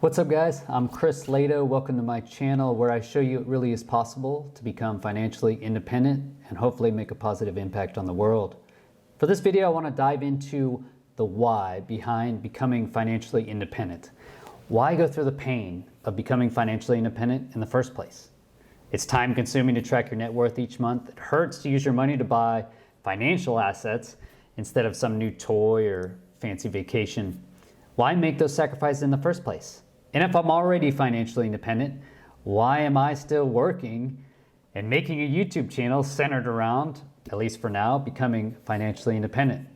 What's up guys, I'm Chris Lato. Welcome to my channel where I show you it really is possible to become financially independent and hopefully make a positive impact on the world. For this video I want to dive into the why behind becoming financially independent. Why go through the pain of becoming financially independent in the first place? It's time consuming to track your net worth each month. It hurts to use your money to buy financial assets instead of some new toy or fancy vacation. Why make those sacrifices in the first place? And if I'm already financially independent, why am I still working and making a YouTube channel centered around, at least for now, becoming financially independent?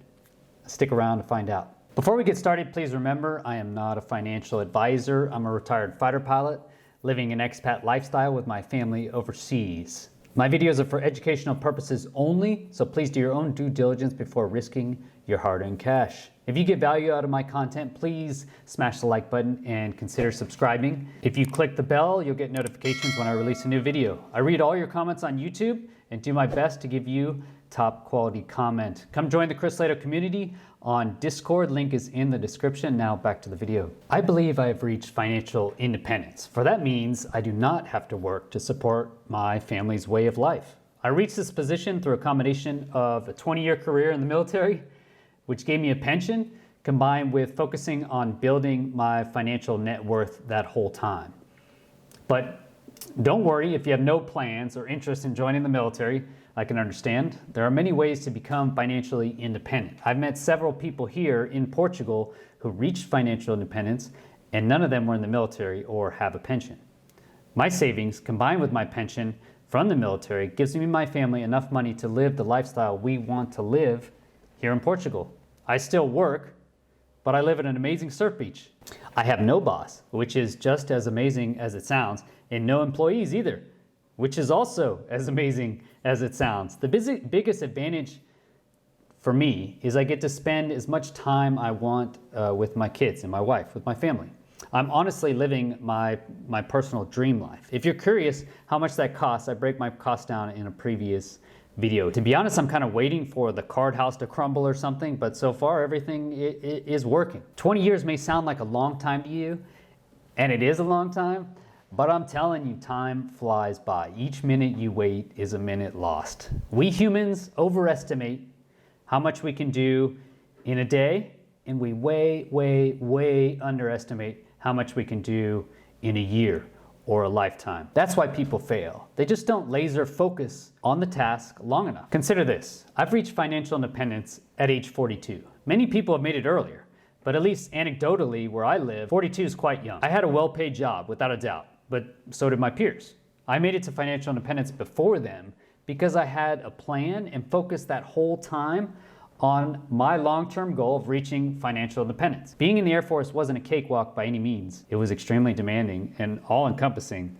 Stick around to find out. Before we get started, please remember I am not a financial advisor. I'm a retired fighter pilot living an expat lifestyle with my family overseas. My videos are for educational purposes only, so please do your own due diligence before risking your hard-earned cash. If you get value out of my content, please smash the like button and consider subscribing. If you click the bell, you'll get notifications when I release a new video. I read all your comments on YouTube and do my best to give you top quality comment. Come join the Chris Lato community on Discord. Link is in the description. Now back to the video. I believe I have reached financial independence. For that means I do not have to work to support my family's way of life. I reached this position through a combination of a 20-year career in the military, which gave me a pension, combined with focusing on building my financial net worth that whole time. But don't worry if you have no plans or interest in joining the military. I can understand. There are many ways to become financially independent. I've met several people here in Portugal who reached financial independence, and none of them were in the military or have a pension. My savings, combined with my pension from the military, gives me and my family enough money to live the lifestyle we want to live here in Portugal. I still work, but I live at an amazing surf beach. I have no boss, which is just as amazing as it sounds, and no employees either, which is also as amazing as it sounds. The biggest advantage for me is I get to spend as much time I want with my kids and my wife, with my family. I'm honestly living my personal dream life. If you're curious how much that costs, I break my costs down in a previous video. To be honest, I'm kind of waiting for the card house to crumble or something, but so far everything is working. 20 years may sound like a long time to you, and it is a long time, but I'm telling you, time flies by. Each minute you wait is a minute lost. We humans overestimate how much we can do in a day, and we way underestimate how much we can do in a year or a lifetime. That's why people fail. They just don't laser focus on the task long enough. Consider this. I've reached financial independence at age 42. Many people have made it earlier, but at least anecdotally where I live, 42 is quite young. I had a well-paid job, without a doubt, but so did my peers. I made it to financial independence before them because I had a plan and focused that whole time on my long-term goal of reaching financial independence. Being in the Air Force wasn't a cakewalk by any means. It was extremely demanding and all-encompassing.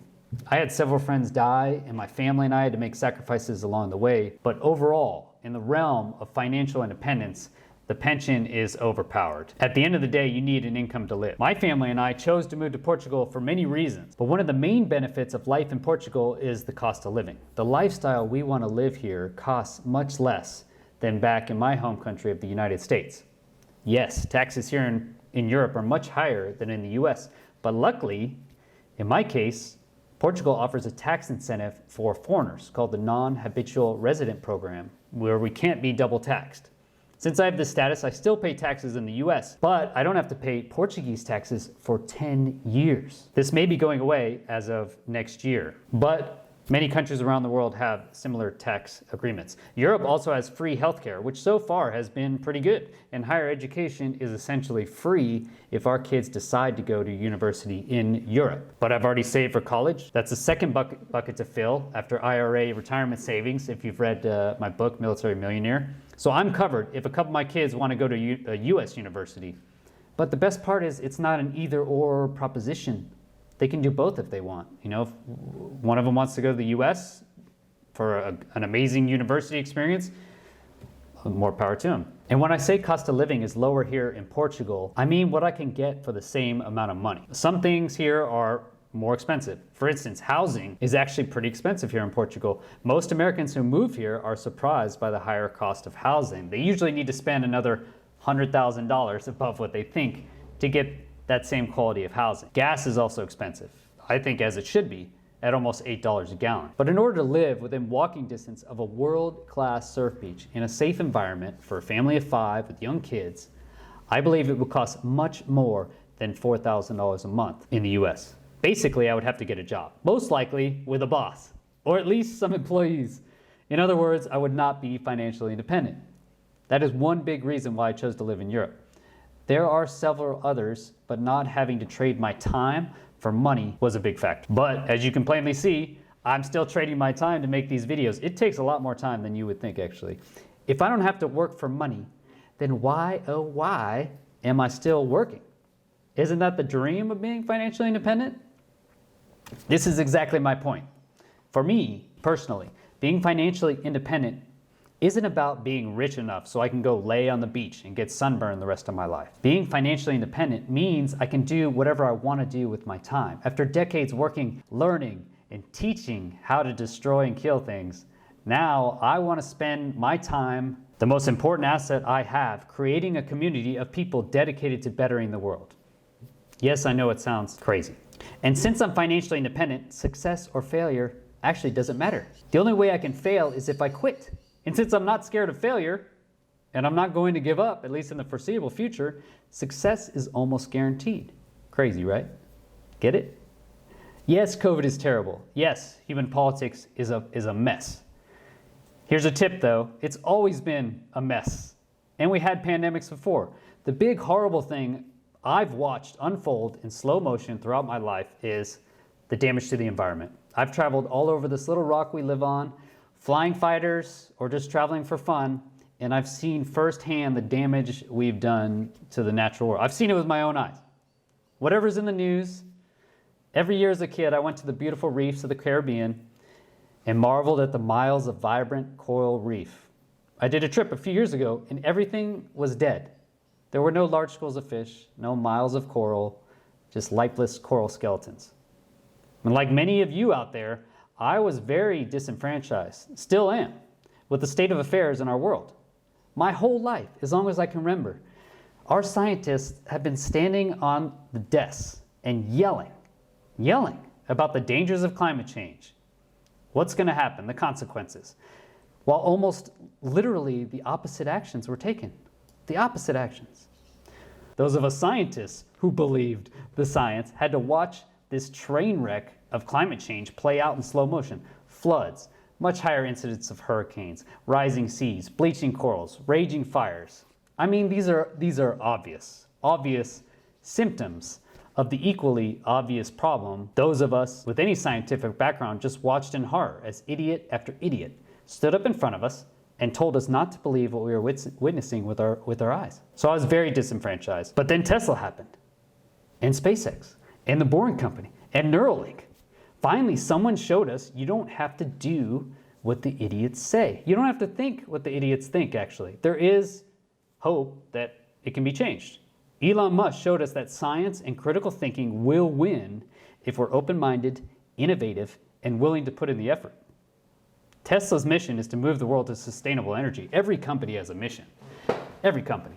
I had several friends die, and my family and I had to make sacrifices along the way. But overall, in the realm of financial independence, the pension is overpowered. At the end of the day, you need an income to live. My family and I chose to move to Portugal for many reasons, but one of the main benefits of life in Portugal is the cost of living. The lifestyle we want to live here costs much less than back in my home country of the United States. Yes, taxes here in Europe are much higher than in the US, but luckily, in my case, Portugal offers a tax incentive for foreigners called the non-habitual resident program, where we can't be double taxed. Since I have this status, I still pay taxes in the US, but I don't have to pay Portuguese taxes for 10 years. This may be going away as of next year, but many countries around the world have similar tax agreements. Europe also has free healthcare, which so far has been pretty good. And higher education is essentially free if our kids decide to go to university in Europe. But I've already saved for college. That's the second bucket to fill after IRA retirement savings, if you've read my book, Military Millionaire. So I'm covered if a couple of my kids want to go to a US university. But the best part is it's not an either-or proposition. They can do both if they want. You know, if one of them wants to go to the US for an amazing university experience, more power to them. And when I say cost of living is lower here in Portugal, I mean what I can get for the same amount of money. Some things here are more expensive. For instance, housing is actually pretty expensive here in Portugal. Most Americans who move here are surprised by the higher cost of housing. They usually need to spend another $100,000 above what they think to get that same quality of housing. Gas is also expensive, I think, as it should be, at almost $8 a gallon. But in order to live within walking distance of a world-class surf beach in a safe environment for a family of 5 with young kids, I believe it would cost much more than $4,000 a month in the US. Basically, I would have to get a job, most likely with a boss, or at least some employees. In other words, I would not be financially independent. That is one big reason why I chose to live in Europe. There are several others, but not having to trade my time for money was a big factor. But as you can plainly see, I'm still trading my time to make these videos. It takes a lot more time than you would think, actually. If I don't have to work for money, then why, oh why, am I still working? Isn't that the dream of being financially independent? This is exactly my point. For me, personally, being financially independent isn't about being rich enough so I can go lay on the beach and get sunburned the rest of my life. Being financially independent means I can do whatever I want to do with my time. After decades working, learning, and teaching how to destroy and kill things, now I want to spend my time, the most important asset I have, creating a community of people dedicated to bettering the world. Yes, I know it sounds crazy. And since I'm financially independent, success or failure actually doesn't matter. The only way I can fail is if I quit. And since I'm not scared of failure, and I'm not going to give up, at least in the foreseeable future, success is almost guaranteed. Crazy, right? Get it? Yes, COVID is terrible. Yes, human politics is a mess. Here's a tip though, it's always been a mess. And we had pandemics before. The big horrible thing I've watched unfold in slow motion throughout my life is the damage to the environment. I've traveled all over this little rock we live on, flying fighters or just traveling for fun, and I've seen firsthand the damage we've done to the natural world. I've seen it with my own eyes. Whatever's in the news, every year as a kid I went to the beautiful reefs of the Caribbean and marveled at the miles of vibrant coral reef. I did a trip a few years ago and everything was dead. There were no large schools of fish, no miles of coral, just lifeless coral skeletons. And like many of you out there, I was very disenfranchised, still am, with the state of affairs in our world. My whole life, as long as I can remember, our scientists have been standing on the desks and yelling about the dangers of climate change. What's going to happen, the consequences, while almost literally the opposite actions were taken. The opposite actions. Those of us scientists who believed the science had to watch this train wreck of climate change play out in slow motion. Floods, much higher incidence of hurricanes, rising seas, bleaching corals, raging fires. I mean, these are obvious symptoms of the equally obvious problem those of us with any scientific background just watched in horror as idiot after idiot stood up in front of us and told us not to believe what we were witnessing with our eyes. So I was very disenfranchised. But then Tesla happened, and SpaceX, and the Boring Company, and Neuralink. Finally, someone showed us you don't have to do what the idiots say. You don't have to think what the idiots think, actually. There is hope that it can be changed. Elon Musk showed us that science and critical thinking will win if we're open-minded, innovative, and willing to put in the effort. Tesla's mission is to move the world to sustainable energy. Every company has a mission. Every company.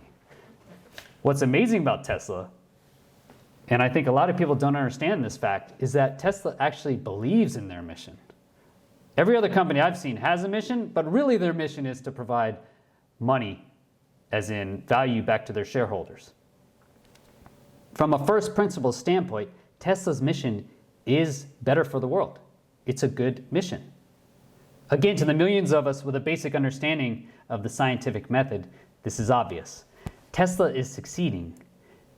What's amazing about Tesla, and I think a lot of people don't understand this fact, is that Tesla actually believes in their mission. Every other company I've seen has a mission, but really their mission is to provide money, as in value, back to their shareholders. From a first principles standpoint, Tesla's mission is better for the world. It's a good mission. Again, to the millions of us with a basic understanding of the scientific method, this is obvious. Tesla is succeeding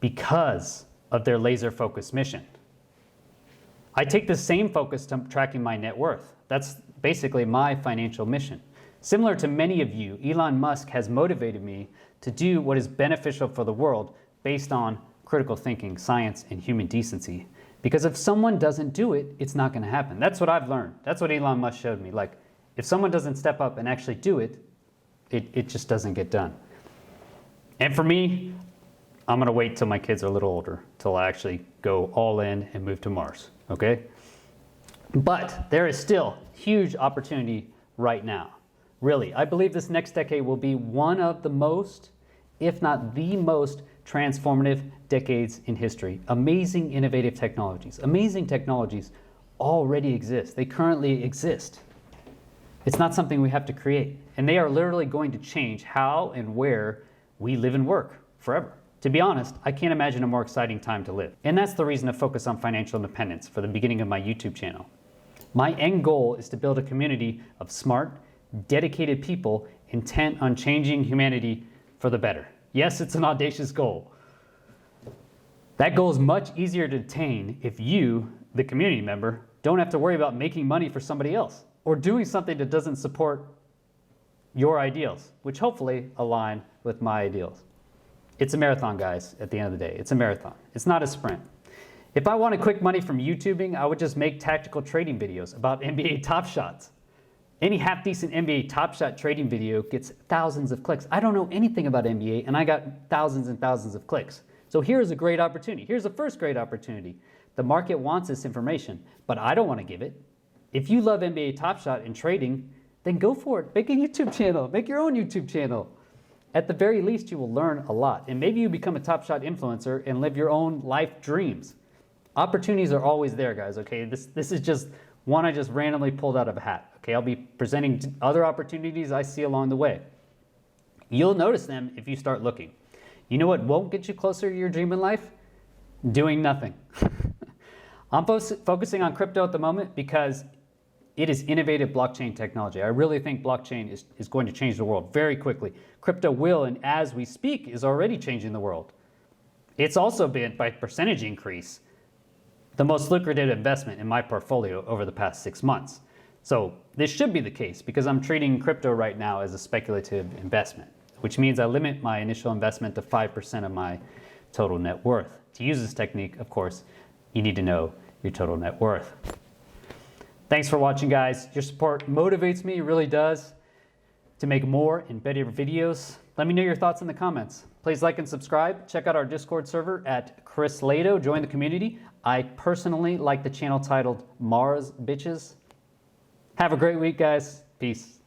because of their laser-focused mission. I take the same focus to tracking my net worth. That's basically my financial mission. Similar to many of you, Elon Musk has motivated me to do what is beneficial for the world based on critical thinking, science, and human decency. Because if someone doesn't do it, it's not going to happen. That's what I've learned. That's what Elon Musk showed me. Like, if someone doesn't step up and actually do it, it just doesn't get done. And for me, I'm going to wait till my kids are a little older, till I actually go all in and move to Mars, okay? But there is still huge opportunity right now. Really, I believe this next decade will be one of the most, if not the most, transformative decades in history. Amazing, innovative technologies. Amazing technologies already exist. They currently exist. It's not something we have to create. And they are literally going to change how and where we live and work forever. To be honest, I can't imagine a more exciting time to live. And that's the reason to focus on financial independence for the beginning of my YouTube channel. My end goal is to build a community of smart, dedicated people intent on changing humanity for the better. Yes, it's an audacious goal. That goal is much easier to attain if you, the community member, don't have to worry about making money for somebody else or doing something that doesn't support your ideals, which hopefully align with my ideals. It's a marathon, guys, at the end of the day. It's a marathon. It's not a sprint. If I wanted quick money from YouTubing, I would just make tactical trading videos about NBA Top Shots. Any half-decent NBA Top Shot trading video gets thousands of clicks. I don't know anything about NBA, and I got thousands and thousands of clicks. So here's a great opportunity. Here's the first great opportunity. The market wants this information, but I don't want to give it. If you love NBA Top Shot and trading, then go for it. Make a YouTube channel. Make your own YouTube channel. At the very least, you will learn a lot. And maybe you become a Top Shot influencer and live your own life dreams. Opportunities are always there, guys, okay? This is just one I just randomly pulled out of a hat, okay? I'll be presenting other opportunities I see along the way. You'll notice them if you start looking. You know what won't get you closer to your dream in life? Doing nothing. I'm focusing on crypto at the moment because it is innovative blockchain technology. I really think blockchain is going to change the world very quickly. Crypto will, and as we speak, is already changing the world. It's also been, by percentage increase, the most lucrative investment in my portfolio over the past 6 months. So this should be the case because I'm treating crypto right now as a speculative investment, which means I limit my initial investment to 5% of my total net worth. To use this technique, of course, you need to know your total net worth. Thanks for watching, guys. Your support motivates me, it really does, to make more and better videos. Let me know your thoughts in the comments. Please like and subscribe. Check out our Discord server at Chris Lado. Join the community. I personally like the channel titled Mars Bitches. Have a great week, guys. Peace.